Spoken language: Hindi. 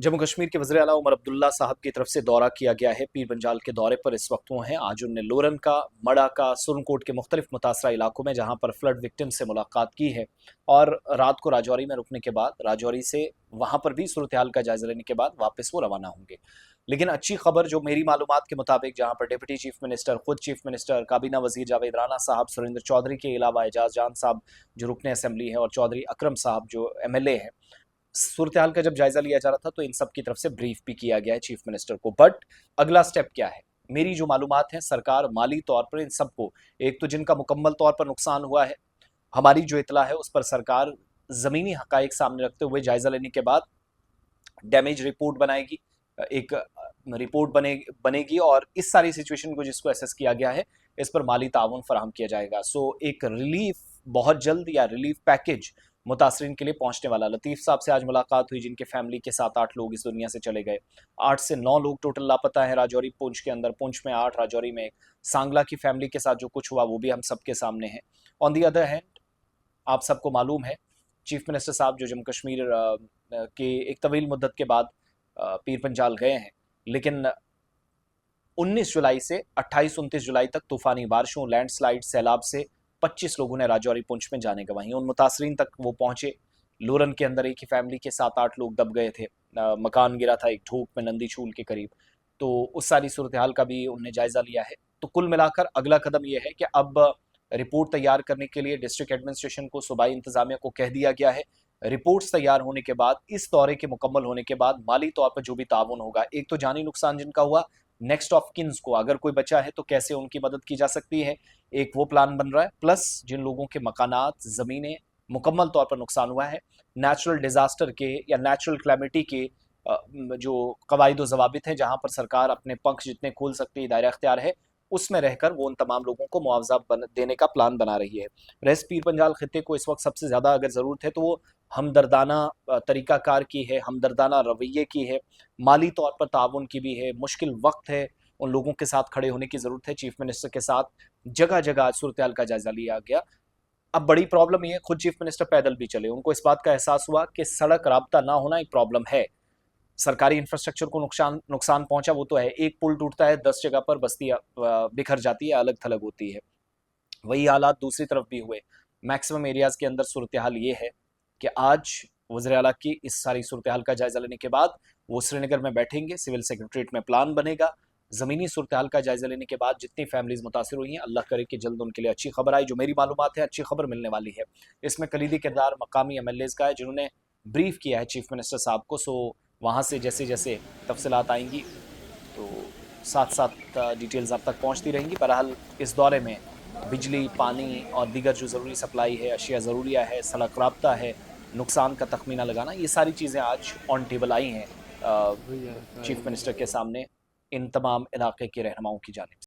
जम्मू कश्मीर के वज़ीर आला उमर अब्दुल्ला साहब की तरफ से दौरा किया गया है। पीर पंजाल के दौरे पर इस वक्त वो हैं। आज उन्होंने लोरन का, मड़ा का, सुरनकोट के मुख्तलिफ मुतासरा इलाकों में जहाँ पर फ्लड विक्टिम से मुलाकात की है और रात को राजौरी में रुकने के बाद राजौरी से वहाँ पर भी सूरत हाल का जायजा लेने के बाद वापस वो रवाना होंगे। लेकिन अच्छी खबर जो मेरी मालूमात के मुताबिक, जहाँ पर डिप्टी चीफ मिनिस्टर, खुद चीफ मिनिस्टर, काबीना वजीर जावेद राना साहब, सुरेंद्र चौधरी के अलावा एजाज जान साहब जो रुकने असम्बली है और चौधरी अकरम साहब जो MLA हैं, सूरत हाल का जब जायजा लिया जा रहा था तो इन सब की तरफ से ब्रीफ भी किया गया है चीफ मिनिस्टर को। बट अगला स्टेप क्या है? मेरी जो मालूमात है, सरकार माली तौर पर इन सबको, एक तो जिनका मुकम्मल तौर पर नुकसान हुआ है, हमारी जो इतला है उस पर सरकार जमीनी हकाइक सामने रखते हुए जायजा लेने के बाद डैमेज रिपोर्ट बनाएगी, एक रिपोर्ट बनेगी और इस सारी सिचुएशन को जिसको एसेस किया गया है इस पर माली ताउन फराहम किया जाएगा। सो एक रिलीफ बहुत जल्द या रिलीफ पैकेज मुतासरीन के लिए पहुंचने वाला। लतीफ़ साहब से आज मुलाकात हुई जिनके फैमिली के 7-8 लोग इस दुनिया से चले गए। 8 से 9 लोग टोटल लापता है राजौरी पुंछ के अंदर, पुंछ में 8, राजौरी में 1। सांगला की फैमिली के साथ जो कुछ हुआ वो भी हम सबके सामने है। ऑन दी अदर हैंड, आप सबको मालूम है चीफ मिनिस्टर साहब जो जम्मू कश्मीर के एक तवील मुद्दत के बाद पीर पंजाल गए हैं, लेकिन 19 जुलाई से 28-29 जुलाई तक तूफानी बारिशों, लैंडस्लाइड, सैलाब से 25 लोगों ने राजौरी पुंछ में जाने गंवाई। उन मुतासरीन तक वो पहुंचे। लोरन के अंदर एक ही फैमिली के 7-8 लोग दब गए थे। मकान गिरा था एक ढूक में नंदी छूल के करीब। तो उस सारी सूरत हाल का भी उन्होंने जायजा लिया है। तो कुल मिलाकर अगला कदम यह है कि अब रिपोर्ट तैयार करने के लिए डिस्ट्रिक्ट एडमिनिस्ट्रेशन को, सूबाई इंतजामिया को कह दिया गया है। रिपोर्ट्स तैयार होने के बाद, इस दौरे के मुकम्मल होने के बाद माली तौर पर जो भी ताउन होगा, एक तो जानी नुकसान जिनका हुआ, नेक्स्ट ऑफ किन्स को अगर कोई बचा है तो कैसे उनकी मदद की जा सकती है, एक वो प्लान बन रहा है। प्लस जिन लोगों के मकानात, ज़मीनें मुकम्मल तौर पर नुकसान हुआ है, नेचुरल डिज़ास्टर के या नेचुरल क्लैमिटी के जो कवायद ज़वाबित हैं, जहाँ पर सरकार अपने पंख जितने खोल सकती है, दायरा अख्तियार है, उसमें रहकर वो उन तमाम लोगों को मुआवजा देने का प्लान बना रही है। रेस्ट पीर पंजाल खित्ते को इस वक्त सबसे ज़्यादा अगर ज़रूरत है तो वो हमदर्दाना तरीक़ाकार की है, हमदर्दाना रवैये की है, माली तौर पर ताउन की भी है। मुश्किल वक्त है, उन लोगों के साथ खड़े होने की ज़रूरत है। चीफ मिनिस्टर के साथ जगह जगह आज सूरत हाल का जायजा लिया गया। अब बड़ी प्रॉब्लम ये है, खुद चीफ मिनिस्टर पैदल भी चले, उनको इस बात का एहसास हुआ कि सड़क राब्ता ना होना एक प्रॉब्लम है। सरकारी इंफ्रास्ट्रक्चर को नुकसान नुकसान पहुंचा वो तो है। एक पुल टूटता है, 10 जगह पर बस्ती बिखर जाती है, अलग थलग होती है। वही हालात दूसरी तरफ भी हुए। मैक्सिमम एरियाज के अंदर सूरत हाल ये है कि आज वज़ीर आला की इस सारी सूरत हाल का जायजा लेने के बाद वो श्रीनगर में बैठेंगे, सिविल सेक्रेटरीट में प्लान बनेगा। ज़मीनी सूरत हाल का जायजा लेने के बाद जितनी फैमिलीज मुतासर हुई हैं, अल्लाह करे कि जल्द उनके लिए अच्छी खबर आई। जो मेरी मालूमात है, अच्छी खबर मिलने वाली है। इसमें कलीदी किरदार मकामी MLAs का है जिन्होंने ब्रीफ किया है चीफ मिनिस्टर साहब को। सो वहाँ से जैसे जैसे तफसीलात आएंगी तो साथ साथ डिटेल्स आप तक पहुँचती रहेंगी। बहरहाल इस दौरे में बिजली, पानी और दीगर जो ज़रूरी सप्लाई है, अशिया ज़रूरिया है, सड़क राब्ता है, नुकसान का तखमीना लगाना, ये सारी चीज़ें आज ऑन टेबल आई हैं चीफ मिनिस्टर के सामने इन तमाम इलाके के रहनुमाओं की जानिब से।